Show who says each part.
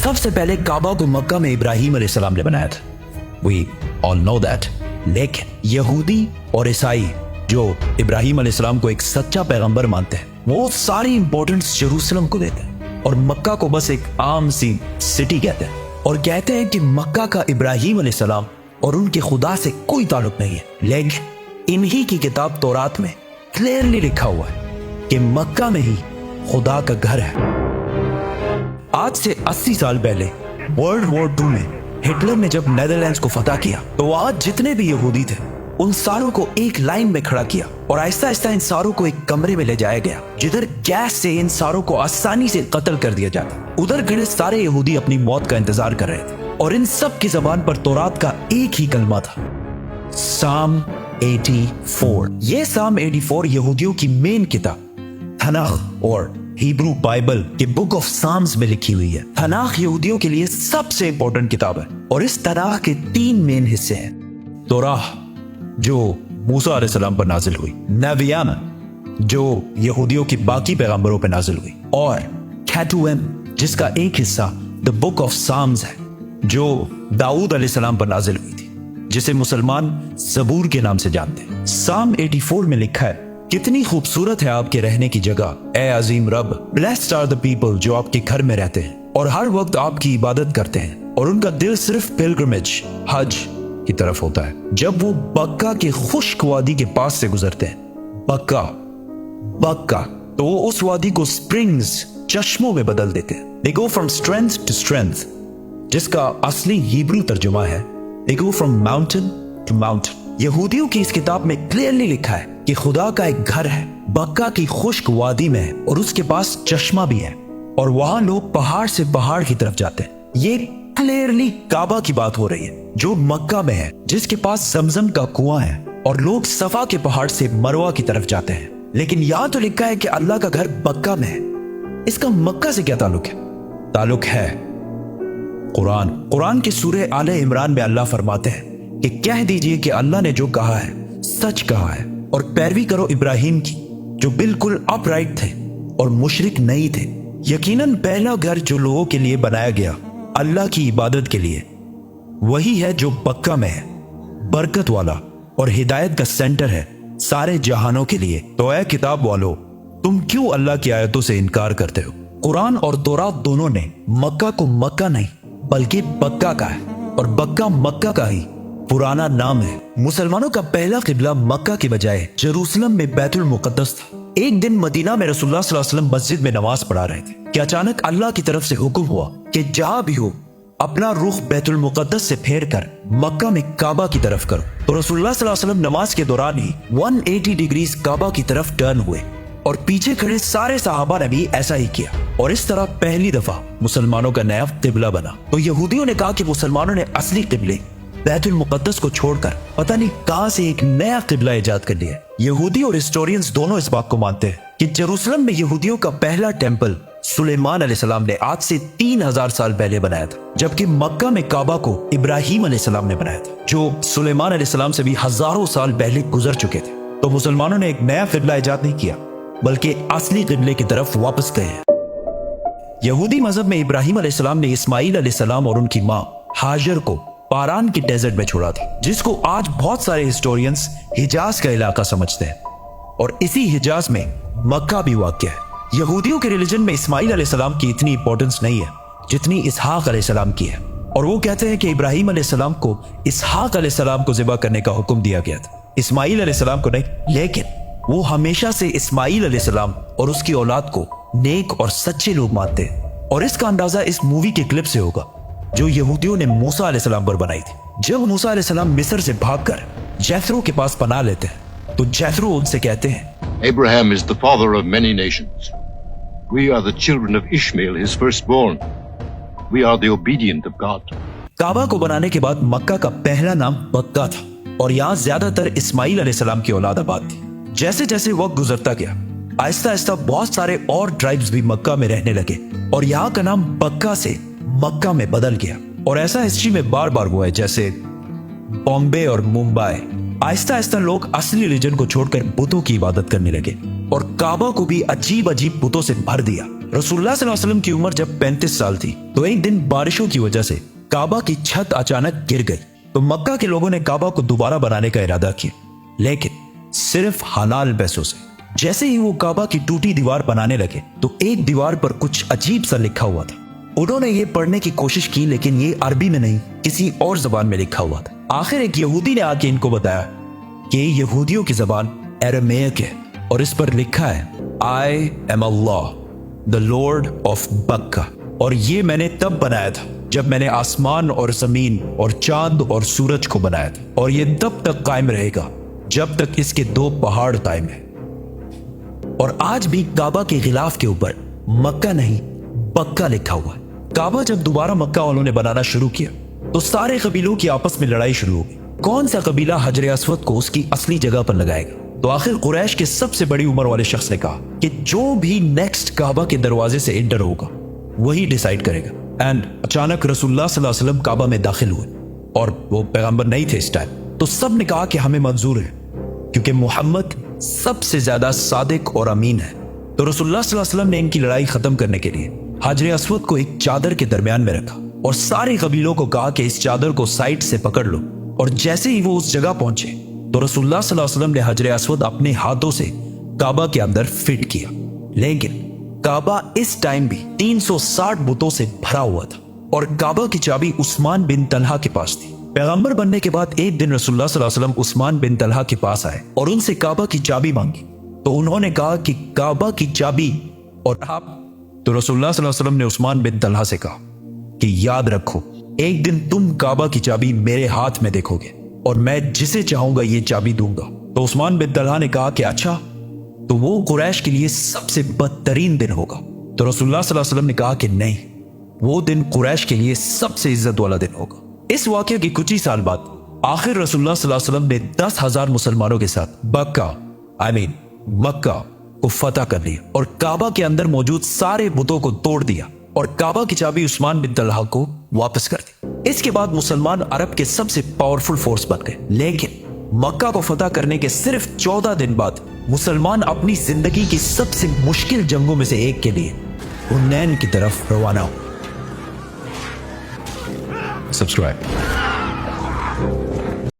Speaker 1: सबसे पहले काबा को मक्का में इब्राहिम अलैहिस्सलाम ने बनाया था, We all know that। लेकिन यहूदी और ईसाई जो इब्राहिम अलैहिस्सलाम को एक सच्चा पैगंबर मानते हैं, वो सारी इंपॉर्टेंस यरूशलेम को देते हैं और मक्का को बस एक आम सी सिटी कहते हैं, और कहते हैं कि मक्का का इब्राहिम अलैहिस्सलाम और उनके खुदा से कोई ताल्लुक नहीं है। लेकिन इन्हीं की किताब तौरात में क्लियरली लिखा हुआ है कि मक्का में ही खुदा का घर है। आज से 80 साल पहले वर्ल्ड वॉर 2 में हिटलर ने जब नेदरलैंड्स को फतह किया तो आज जितने भी यहूदी थे उन सारों को एक लाइन में खड़ा किया और आहिस्ता आहिस्ता इन सारों को एक कमरे में ले जाया गया, जिधर गैस से इन सारों को आसानी से कत्ल कर दिया जाता। उधर खड़े सारे यहूदी अपनी मौत का इंतजार कर रहे थे और इन सब की जबान पर तौरात का एक ही कलमा था, साम 84। ये साम 84 यहूदियों की मेन किताब तनाख और हिब्रू बाइबल के बुक ऑफ साम्स में लिखी हुई है। तनाख यहूदियों के लिए सबसे इंपॉर्टेंट किताब है और इस तनाख के 3 मेन हिस्से हैं। तौराह जो मूसा अलैहिस्सलाम पर नाजिल हुई, नबियाना जो यहूदियों की बाकी पैगंबरों पर नाजिल हुई, और कैटुएम जिसका एक हिस्सा द बुक ऑफ साम्स है जो दाऊद अलैहिस्सलाम पर नाजिल हुई थी, जिसे मुसलमान ज़बूर के नाम से जानते हैं। साम 84 में लिखा है, कितनी खूबसूरत है आपके रहने की जगह, ए अजीम रब। ब्लेस्ड आर द पीपल जो आपके घर में रहते हैं और हर वक्त आपकी इबादत करते हैं और उनका दिल सिर्फ पिलग्रिमेज हज की तरफ होता है। जब वो बक्का के खुश्क वादी के पास से गुजरते हैं, बक्का तो वो उस वादी को स्प्रिंग्स चश्मों में बदल देते हैं। They go from strength to strength, जिसका असली हिब्रू तर्जुमा है they go from mountain to mountain. यहूदियों की इस किताब में क्लियरली लिखा है कि खुदा का एक घर है, बक्का की खुश्क वादी में है और उसके पास चश्मा भी है और वहां लोग पहाड़ से पहाड़ की तरफ जाते हैं। ये क्लियरली काबा की बात हो रही है जो मक्का में है, जिसके पास जमजम का कुआं है, और लोग सफा के पहाड़ से मरवा की तरफ जाते हैं। लेकिन यहां तो लिखा है कि अल्लाह का घर मक्का में है। इसका मक्का से क्या ताल्लुक है? ताल्लुक है कुरान के सूरे आले इमरान में अल्लाह फरमाते हैं कि कह दीजिए कि अल्लाह ने जो कहा है सच कहा है और पैरवी करो इब्राहिम की जो बिल्कुल अपराइट थे और मुशरिक नहीं थे। यकीनन पहला घर जो लोगों के लिए बनाया गया अल्लाह की इबादत के लिए वही है जो मक्का में है, बरकत वाला और हिदायत का सेंटर है सारे जहानों के लिए। तो ऐ किताब वालों, तुम क्यों अल्लाह की आयतों से इनकार करते हो? कुरान और तौरात दोनों ने मक्का को मक्का नहीं बल्कि बक्का कहा है और बक्का मक्का का ही पुराना नाम है। मुसलमानों का पहला किबला मक्का के बजाय जेरूसलम में बैतुल मुकद्दस था। एक दिन मदीना में रसूलुल्लाह सल्लल्लाहु अलैहि वसल्लम मस्जिद में नमाज पढ़ा रहे थे कि अचानक अल्लाह की तरफ से हुक्म हुआ कि जहां भी हो अपना रुख बैतुल मुकद्दस से फेर कर मक्का में काबा की तरफ करो। तो रसूलुल्लाह सल्लल्लाहु अलैहि वसल्लम नमाज के दौरान ही 180 डिग्रीज काबा की तरफ टर्न हुए और पीछे खड़े सारे सहाबा ने भी ऐसा ही किया और इस तरह पहली दफा मुसलमानों का नया किबला बना। तो यहूदियों ने कहा कि मुसलमानों ने असली किबले बैतुल मुकद्दस को छोड़कर पता नहीं कहां से एक नया किबला इजाद कर लिया। यहूदी और हिस्टोरियंस दोनों इस बात को मानते हैं कि जेरूसलम में यहूदियों का पहला टेंपल सुलेमान अलैहिस्सलाम ने आज से 3000 साल पहले बनाया था, जबकि मक्का में काबा को इब्राहिम अलैहिस्सलाम ने बनाया था जो सुलेमान अलैहिस्सलाम से भी हजारों साल पहले गुजर चुके थे। तो मुसलमानों ने एक नया किबला इजाद नहीं किया बल्कि असली किबले की तरफ वापस गए हैं। यहूदी मजहब में इब्राहिम अलैहिस्सलाम ने इस्माइल अलैहिस्सलाम और उनकी माँ हाजर को पारान की डेजर्ट में छोड़ा था, जिसको आज बहुत सारे हिस्टोरियंस हिजाज का इलाका समझते हैं और इसी हिजाज में मक्का भी वाक़ है। यहूदियों के रिलीजन में इस्माइल अलैहिस्सलाम की इतनी इंपॉर्टेंस नहीं है जितनी इसहाक अलैहिस्सलाम की है, और वो कहते हैं कि इब्राहिम अलैहिस्सलाम को इसहाक अलैहिस्सलाम को ज़िबा करने का हुक्म दिया गया था, इस्माइल अलैहिस्सलाम को नहीं। लेकिन वो हमेशा से इस्माइल अलैहिस्सलाम और उसकी औलाद को नेक और सच्चे लोग मानते हैं, और इसका अंदाजा इस मूवी के क्लिप से होगा जो यहूदियों ने मूसा अलैहिस्सलाम पर बनाई थी। जब मूसा अलैहिस्सलाम मिस्र से भागकर जैथरो के पास पनाह लेते हैं तो जैथरो उनसे कहते हैं,
Speaker 2: Abraham is the father of many nations. We are the children of Ishmael, his firstborn. We are the obedient of God.
Speaker 1: काबा को बनाने के बाद मक्का का पहला नाम बक्का था और यहाँ ज्यादातर इस्माइल अलैहिस्सलाम की औलाद आबाद थी। जैसे जैसे वक्त गुजरता गया आहिस्ता आहिस्ता बहुत सारे और ट्राइब्स भी मक्का में रहने लगे और यहाँ का नाम बक्का से मक्का में बदल गया। और ऐसा हिस्ट्री में बार बार हुआ है, जैसे बॉम्बे और मुंबई। आहिस्ता आहिस्ता लोग असली रिलीजन को छोड़कर बुतों की इबादत करने लगे और काबा को भी अजीब अजीब बुतों से भर दिया। रसूलुल्लाह सल्लल्लाहु अलैहि वसल्लम की उम्र जब 35 साल थी तो एक दिन बारिशों की वजह से काबा की छत अचानक गिर गई। तो मक्का के लोगों ने काबा को दोबारा बनाने का इरादा किया, लेकिन सिर्फ हलाल पैसों से। जैसे ही वो काबा की टूटी दीवार बनाने लगे तो एक दीवार पर कुछ अजीब सा लिखा हुआ था। उन्होंने ये पढ़ने की कोशिश की, लेकिन ये अरबी में नहीं, किसी और जबान में लिखा हुआ था। आखिर एक यहूदी ने आके इनको बताया कि यहूदियों की जबान अरामीक है और इस पर लिखा है I am Allah the Lord of बक्का, और ये मैंने तब बनाया था जब मैंने आसमान और जमीन और चांद और सूरज को बनाया था, और ये तब तक कायम रहेगा जब तक इसके 2 पहाड़ कायम है। और आज भी काबा के गिलाफ के ऊपर मक्का नहीं बक्का लिखा हुआ है। काबा जब दोबारा मक्का वालों ने बनाना शुरू किया तो सारे कबीलों की आपस में लड़ाई शुरू हो गई। कौन सा कबीला हजर अस्वद को उसकी असली जगह पर लगाएगा? तो आखिर कुरैश के सबसे बड़ी उम्र वाले शख्स ने कहा कि जो भी नेक्स्ट काबा के दरवाजे से एंटर होगा वही डिसाइड करेगा। एंड अचानक रसूलुल्लाह सल्लल्लाहु अलैहि वसल्लम काबा में दाखिल हुए, और वो पैगंबर नहीं थे इस टाइम। तो सब ने कहा कि हमें मंजूर है, क्योंकि मोहम्मद सबसे ज्यादा सादिक और अमीन है। तो रसूलुल्लाह सल्लल्लाहु अलैहि वसल्लम ने इनकी लड़ाई खत्म करने के लिए हजर अस्वद को एक चादर के दरमियान में रखा और सारे कबीलों को कहा कि इस चादर को साइड से पकड़ लो। और जैसे ही वो उस जगह पहुंचे तो रसूलुल्लाह सल्लल्लाहु अलैहि वसल्लम ने हजर अस्वद अपने हाथों से काबा के अंदर फिट किया। लेकिन काबा इस टाइम भी 360 बुतों से भरा हुआ था, और काबा की चाबी उस्मान बिन तलहा के पास थी। पैगंबर बनने के बाद एक दिन रसूलुल्लाह सल्लल्लाहु अलैहि वसल्लम उस्मान बिन तलहा के पास आए और उनसे काबा की चाबी मांगी। तो उन्होंने कहा कि काबा की चाबी और आप। तो रसूलुल्लाह सल्लल्लाहु अलैहि वसल्लम ने उस्मान बिन तलहा से कहा कि याद रखो, एक दिन तुम काबा की चाबी मेरे हाथ में देखोगे और मैं जिसे चाहूंगा ये चाबी दूंगा। तो उस्मान बिन तलहा ने कहा कि अच्छा, तो वो कुरैश के लिए सबसे बदतरीन दिन होगा। तो रसूलुल्लाह सल्लल्लाहु अलैहि वसल्लम ने कहा कि नहीं, वो दिन कुरैश के लिए सबसे इज्जत वाला दिन होगा। इस वाकये के कुछ ही साल बाद आखिर रसूलुल्लाह सल्लल्लाहु अलैहि वसल्लम ने 10,000 मुसलमानों के साथ मक्का को फतह कर लिया और काबा के अंदर मौजूद सारे बुतों को तोड़ दिया और काबा की चाबी उस्मान बिन तलहा को वापस कर दी। इसके बाद मुसलमान अरब के सबसे पावरफुल फोर्स बन गए। लेकिन मक्का को फतह करने के सिर्फ 14 दिन बाद मुसलमान अपनी जिंदगी की सबसे मुश्किल जंगों में से एक के लिए हुनैन की तरफ रवाना हो।
Speaker 3: Subscribe.